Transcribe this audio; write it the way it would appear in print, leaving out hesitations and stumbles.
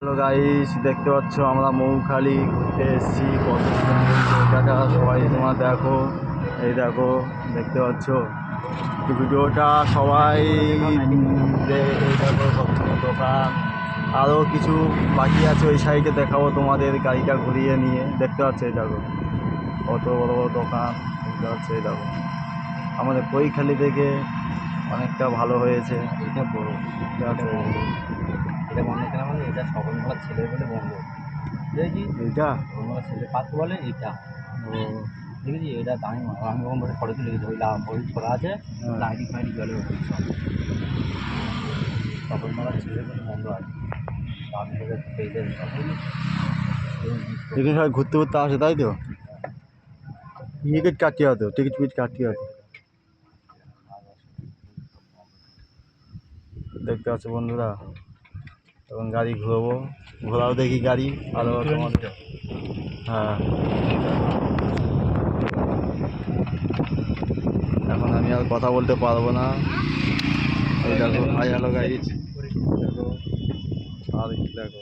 Hello guys, দেখতে পাচ্ছ আমরা মৌখালি ঘুরতে এসেছি। কত সুন্দর জায়গা, সবাই তোমার দেখো, এই দেখো দেখতে পাচ্ছ ভিডিওটা সবাই। এই দেখো কত সুন্দর দোকান, আরও কিছু বাকি আছে, ওই সাইডে দেখাবো তোমাদের গাড়িটা ঘুরিয়ে নিয়ে। দেখতে পাচ্ছ এই দেখো কত বড় বড় দোকান, দেখতে পাচ্ছ এই দেখো আমাদের কৈখালি থেকে অনেকটা ভালো হয়েছে। এটা বড়, এটা বন্ধ কেন বলে, এটা সকলবেলা ছেলে বলে বন্ধ দেখেছি। এইটা সকলবেলা ছেলে পাত্র বলে এটা। ও দেখেছি এটা দামি মাল, আমি যখন বলে ফটো তুলে গেছি, ওই ওই ছড়া আছে, লাইটিং ফাইটিং জলে ওঠে সব। সকলবেলা ছেলে বলে বন্ধ আছে। আমি পেজের এখানে সবাই ঘুরতে ঘুরতে আসে, তাই তো? টিকিট কাটতে হতো, টিকিট ফিট কাটতে হতো। দেখতে পাচ্ছ বন্ধুরা, এবং গাড়ি ঘুরবো, ঘোরাও দেখি গাড়ি আরো তোমাদের। হ্যাঁ, এখন আমি আর কথা বলতে পারবো না। এই দেখো, হাই হ্যালো গাইস, দেখো আর কি দেখো।